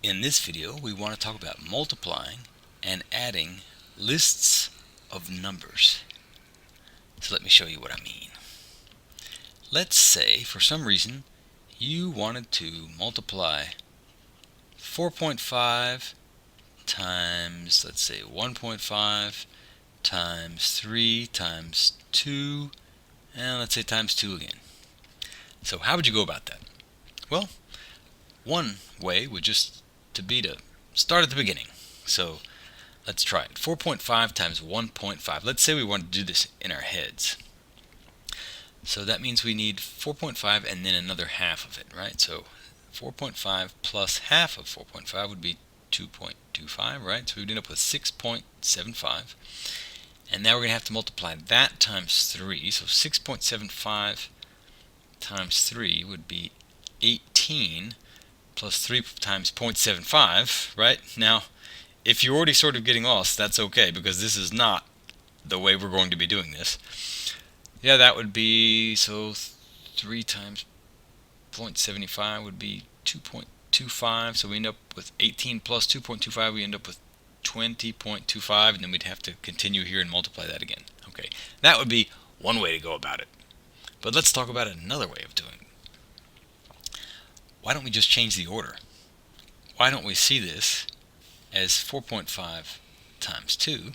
In this video, we want to talk about multiplying and adding lists of numbers. So let me show you what I mean. Let's say, for some reason, you wanted to multiply 4.5 times, let's say 1.5 times 3 times 2, and let's say times 2 again. So how would you go about that? Well, one way would just be to start at the beginning. So let's try it. 4.5 times 1.5. Let's say we want to do this in our heads. So that means we need 4.5 and then another half of it, right? So 4.5 plus half of 4.5 would be 2.25, right? So we'd end up with 6.75. And now we're going to have to multiply that times 3. So 6.75 times 3 would be 18 plus 3 times 0.75, right? Now, if you're already sort of getting lost, that's okay, because this is not the way we're going to be doing this. Yeah, that would be, so 3 times 0.75 would be 2.25, so we end up with 18 plus 2.25, we end up with 20.25, and then we'd have to continue here and multiply that again. Okay, that would be one way to go about it. But let's talk about another way of doing it. Why don't we just change the order? Why don't we see this as 4.5 times 2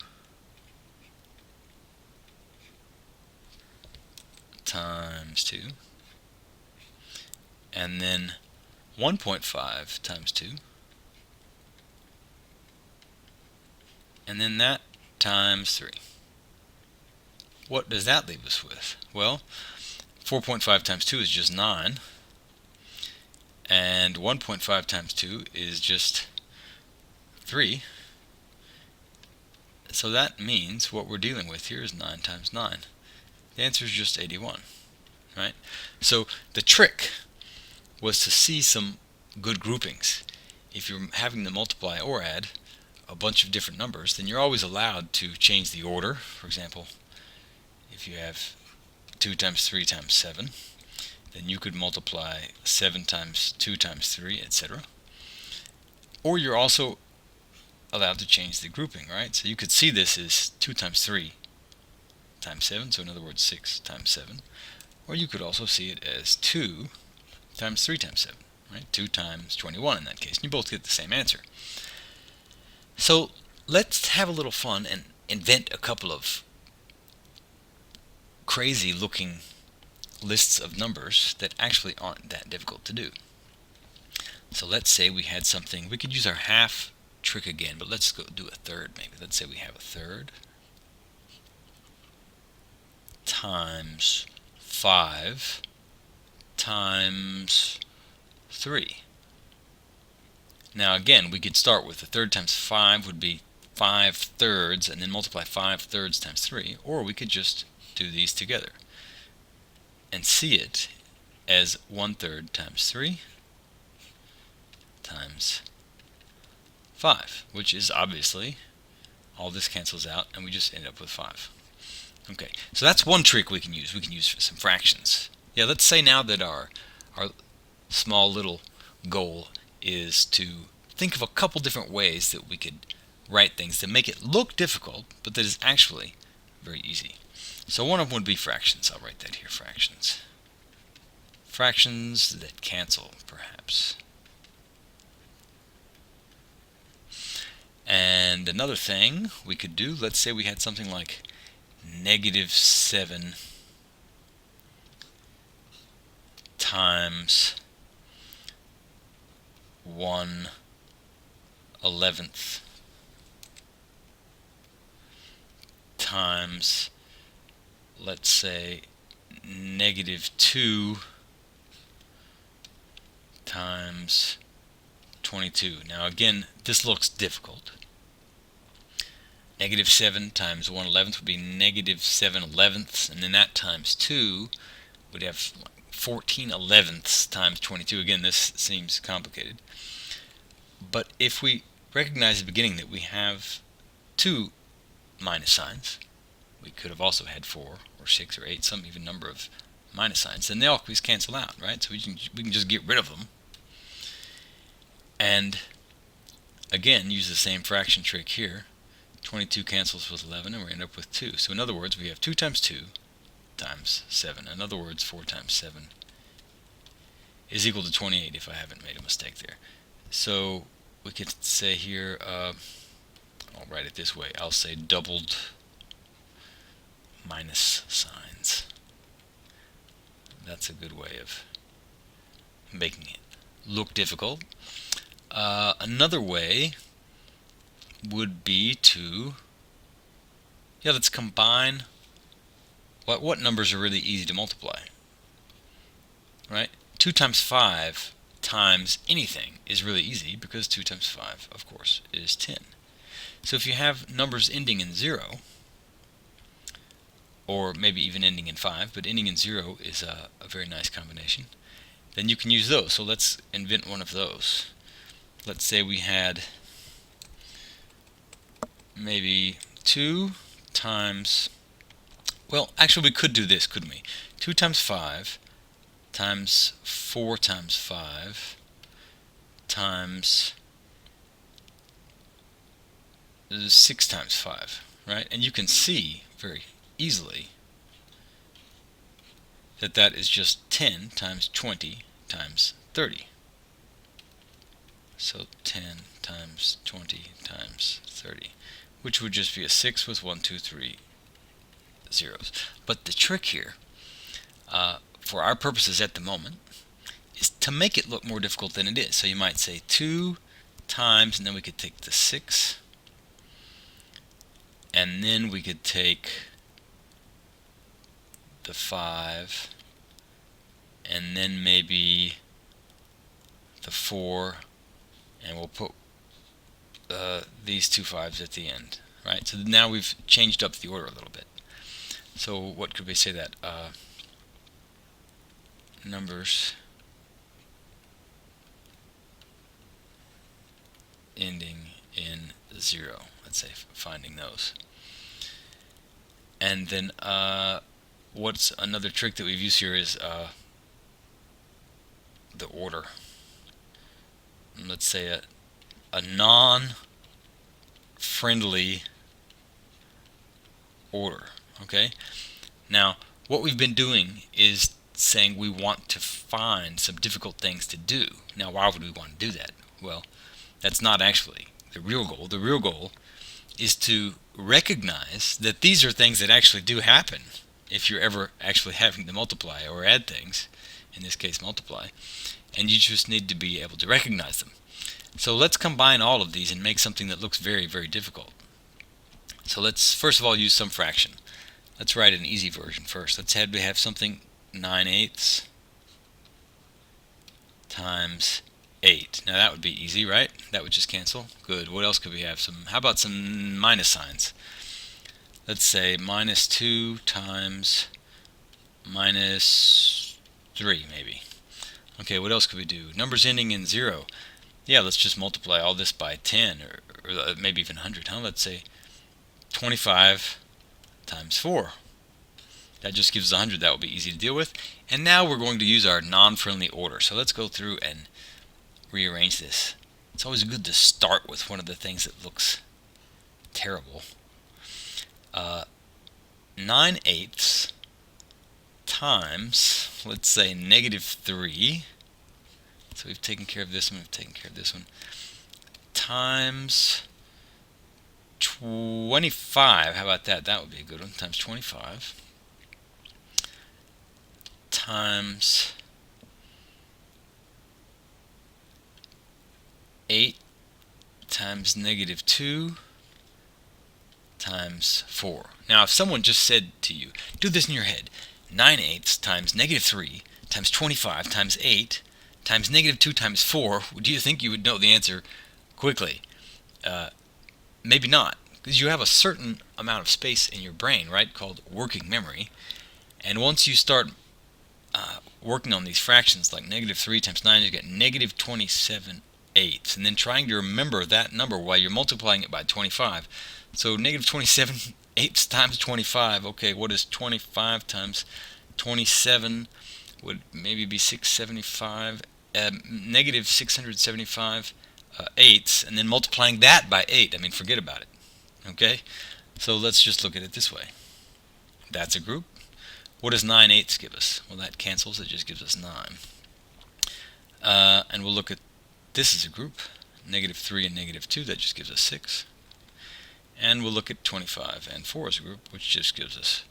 times 2, and then 1.5 times 2, and then that times 3. What does that leave us with? Well, 4.5 times 2 is just 9, and 1.5 times 2 is just 3. So that means what we're dealing with here is 9 times 9. The answer is just 81, right? So the trick was to see some good groupings. If you're having to multiply or add a bunch of different numbers, then you're always allowed to change the order. For example, if you have 2 times 3 times 7, then you could multiply 7 times 2 times 3, etc. Or you're also allowed to change the grouping, right? So you could see this as 2 times 3 times 7, so in other words 6 times 7. Or you could also see it as 2 times 3 times 7, right? 2 times 21 in that case. And you both get the same answer. So let's have a little fun and invent a couple of crazy looking lists of numbers that actually aren't that difficult to do. So let's say we had something, we could use our half trick again, but let's go do a third maybe. Let's say we have a third times 5 times 3. Now again, we could start with a third times 5 would be 5 thirds, and then multiply 5 thirds times 3, or we could just do these together and see it as 1/3 times 3 times 5, which is obviously, all this cancels out and we just end up with 5. Okay, so that's one trick we can use. We can use some fractions. Yeah, let's say now that our small little goal is to think of a couple different ways that we could write things that make it look difficult, but that is actually very easy. So one of them would be fractions. I'll write that here, fractions. Fractions that cancel, perhaps. And another thing we could do, let's say we had something like -7 times 1/11 times, let's say, -2 times 22. Now again, this looks difficult. -7 times 1/11 would be -7/11, and then that times 2 would have 14/11 times 22. Again, this seems complicated. But if we recognize at the beginning that we have 2 minus signs, we could have also had 4 or 6 or 8, some even number of minus signs, then they always cancel out, right? So we can just get rid of them. And again, use the same fraction trick here. 22 cancels with 11, and we end up with 2. So in other words, we have 2 times 2 times 7. In other words, 4 times 7 is equal to 28, if I haven't made a mistake there. So we could say here, I'll write it this way. I'll say doubled minus signs. That's a good way of making it look difficult. Another way would be to, let's combine. What numbers are really easy to multiply? Right? 2 times 5 times anything is really easy, because 2 times 5, of course, is 10. So if you have numbers ending in 0, or maybe even ending in 5, but ending in 0 is a very nice combination, then you can use those. So let's invent one of those. Let's say we had maybe 2 times, well, actually we could do this, couldn't we? 2 times 5 times 4 times 5 times 6 times 5, right? And you can see very easily that that is just 10 times 20 times 30. So 10 times 20 times 30, which would just be a 6 with 1, 2, 3 zeros. But the trick here, for our purposes at the moment, is to make it look more difficult than it is. So you might say 2 times, and then we could take the 6, and then we could take the 5, and then maybe the 4, and we'll put these 2 5s at the end, right? So now we've changed up the order a little bit. So what could we say that? Numbers ending in 0. Let's say finding those. And then what's another trick that we've used here is the order. Let's say a non-friendly order. Okay? Now, what we've been doing is saying we want to find some difficult things to do. Now, why would we want to do that? Well, that's not actually the real goal. The real goal is to recognize that these are things that actually do happen if you're ever actually having to multiply or add things, in this case multiply, and you just need to be able to recognize them. So let's combine all of these and make something that looks very, very difficult. So let's first of all use some fraction. Let's write an easy version first. Let's have something 9/8 times 8. Now that would be easy, right? That would just cancel. Good. What else could we have? How about some minus signs? Let's say minus 2 times minus 3, maybe. Okay, what else could we do? Numbers ending in 0. Yeah, let's just multiply all this by 10, or maybe even 100, huh? Let's say 25 times 4. That just gives us 100. That will be easy to deal with. And now we're going to use our non-friendly order. So let's go through and rearrange this. It's always good to start with one of the things that looks terrible. 9/8 times, let's say, -3. So we've taken care of this one, we've taken care of this one. Times 25. How about that? That would be a good one. Times 25. Times 8 times -2 times 4. Now, if someone just said to you, do this in your head, 9/8 times -3 times 25 times 8 times -2 times 4, do you think you would know the answer quickly? Maybe not, because you have a certain amount of space in your brain, right, called working memory. And once you start working on these fractions, like -3 times 9, you get -27/8, and then trying to remember that number while you're multiplying it by 25. So -27/8 times 25. Okay, what is 25 times 27? Would maybe be 675. -675 eighths and then multiplying that by 8. I mean, forget about it. Okay? So let's just look at it this way. That's a group. What does 9/8 give us? Well, that cancels. It just gives us 9. And we'll look at this as a group. -3 and -2, that just gives us 6. And we'll look at 25 and 4 as a group, which just gives us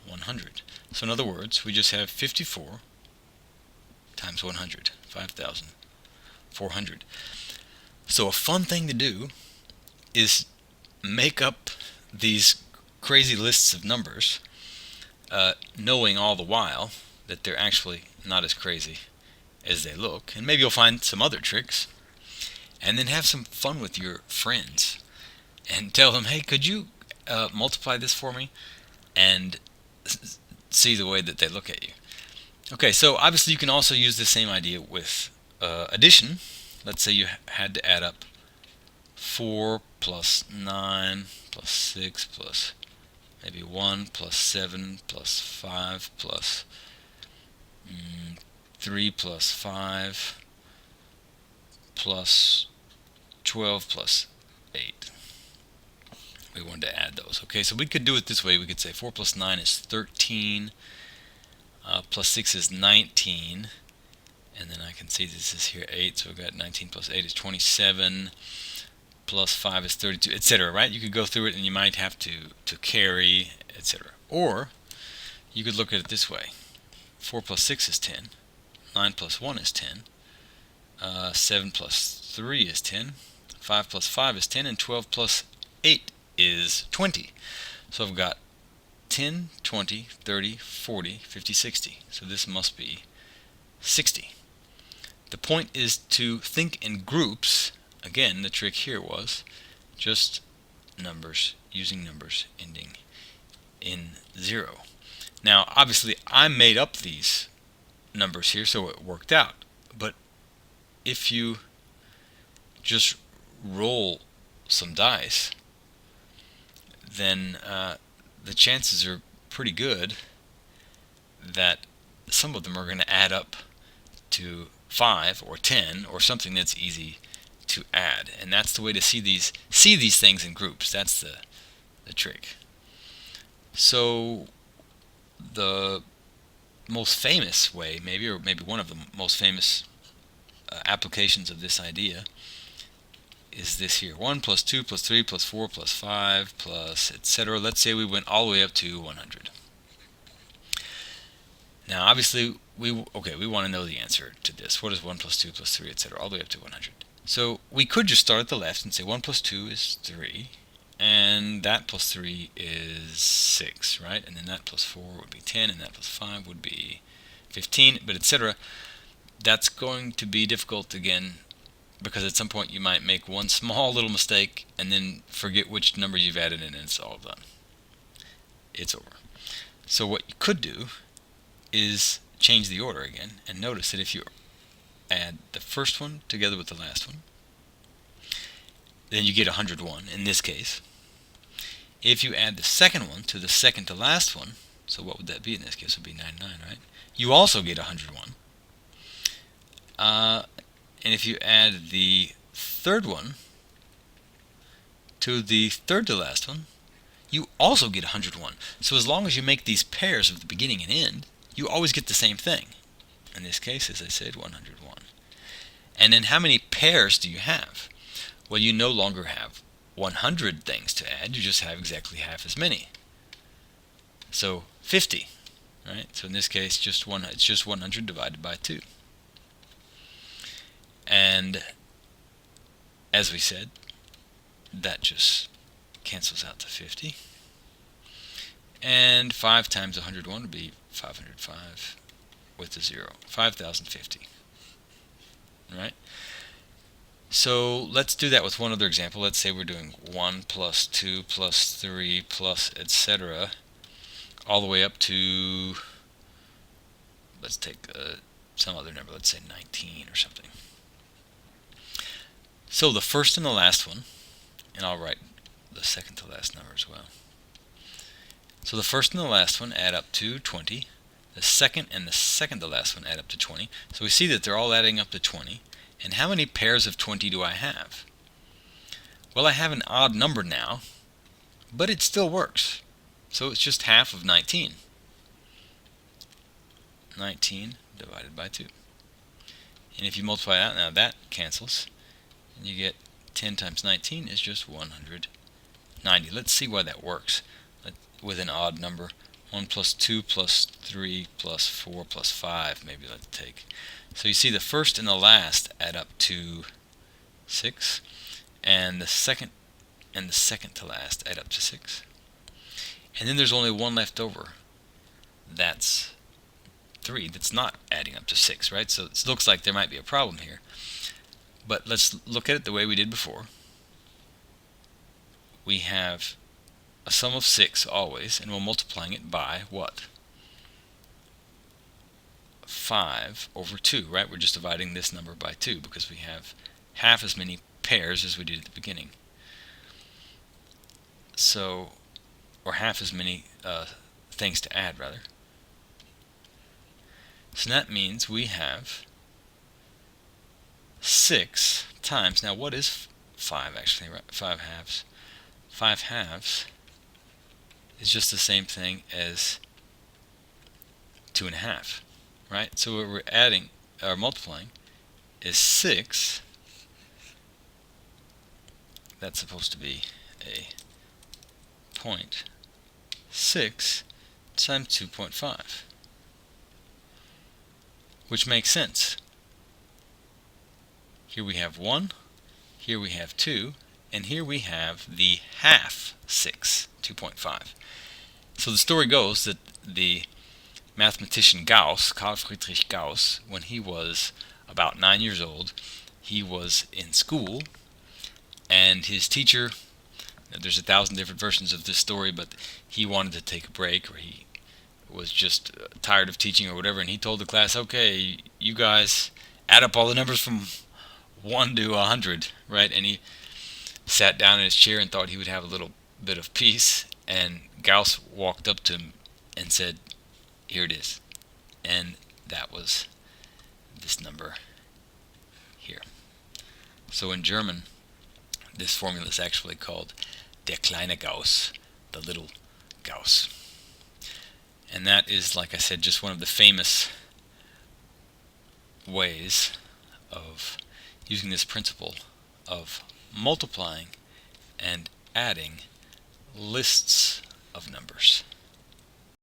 100. So in other words, we just have 54 times 100, 5,400. So a fun thing to do is make up these crazy lists of numbers, knowing all the while that they're actually not as crazy as they look. And maybe you'll find some other tricks. And then have some fun with your friends and tell them, hey, could you multiply this for me? And see the way that they look at you. Okay, so obviously you can also use the same idea with addition. Let's say you had to add up 4 plus 9 plus 6 plus maybe 1 plus 7 plus 5 plus 3 plus 5 plus 12 plus 8. We wanted to add those. Okay, so we could do it this way. We could say 4 plus 9 is 13, plus 6 is 19, and then I can see this is here 8, so we've got 19 plus 8 is 27, plus 5 is 32, etc. Right? You could go through it and you might have to carry, etc. Or you could look at it this way. 4 plus 6 is 10, 9 plus 1 is 10, 7 plus 3 is 10, 5 plus 5 is 10, and 12 plus 8 is 20. So I've got 10, 20, 30, 40, 50, 60. So this must be 60. The point is to think in groups. Again, the trick here was just numbers, using numbers ending in 0. Now, obviously, I made up these numbers here, so it worked out. But if you just roll some dice, then the chances are pretty good that some of them are going to add up to 5 or 10 or something that's easy to add. And that's the way to see these things in groups. That's the trick. So the most famous way, maybe one of the most famous applications of this idea is this here. 1 plus 2 plus 3 plus 4 plus 5 plus etc. Let's say we went all the way up to 100. Now obviously we want to know the answer to this. What is 1 plus 2 plus 3 etc. all the way up to 100? So we could just start at the left and say 1 plus 2 is 3, and that plus 3 is 6, right? And then that plus 4 would be 10, and that plus 5 would be 15, but etc. That's going to be difficult again, because at some point you might make one small little mistake and then forget which number you've added in, and it's all done. It's over. So what you could do is change the order again, and notice that if you add the first one together with the last one, then you get 101 in this case. If you add the second one to the second to last one, so what would that be in this case? It would be 99, right? You also get 101. And if you add the third one to the third to last one, you also get 101. So as long as you make these pairs of the beginning and end, you always get the same thing. In this case, as I said, 101. And then how many pairs do you have? Well, you no longer have 100 things to add. You just have exactly half as many. So 50, right? So in this case, it's just 100 divided by 2. And as we said, that just cancels out to 50. And 5 times 101 would be 505 with a 0. 5,050. Right? So let's do that with one other example. Let's say we're doing 1 plus 2 plus 3 plus etc. all the way up to, let's take some other number, let's say 19 or something. So the first and the last one, and I'll write the second to last number as well. So the first and the last one add up to 20. The second and the second to last one add up to 20. So we see that they're all adding up to 20. And how many pairs of 20 do I have? Well, I have an odd number now, but it still works. So it's just half of 19. 19 divided by 2. And if you multiply that, now that cancels, and you get 10 times 19 is just 190. Let's see why that works with an odd number. 1 plus 2 plus 3 plus 4 plus 5, maybe let's take. So you see the first and the last add up to 6, and the second to last add up to 6. And then there's only one left over. That's 3. That's not adding up to 6, right? So it looks like there might be a problem here. But let's look at it the way we did before. We have a sum of 6 always, and we're multiplying it by what? 5 over 2, right? We're just dividing this number by 2 because we have half as many pairs as we did at the beginning. So, or half as many things to add, rather. So that means we have 6 times, now what is 5 actually, right? 5 halves. 5 halves is just the same thing as 2 and a half, right? So what we're adding, or multiplying, is 6. That's supposed to be a 0.6 times 2.5, which makes sense. Here we have 1, here we have 2, and here we have the half 6, 2.5. So the story goes that the mathematician Gauss, Carl Friedrich Gauss, when he was about 9 years old, he was in school, and his teacher, there's 1,000 different versions of this story, but he wanted to take a break, or he was just tired of teaching or whatever, and he told the class, okay, you guys add up all the numbers from 1 to 100, right? And he sat down in his chair and thought he would have a little bit of peace, and Gauss walked up to him and said, here it is. And that was this number here. So in German, this formula is actually called der kleine Gauss, the little Gauss. And that is, like I said, just one of the famous ways of using this principle of multiplying and adding lists of numbers.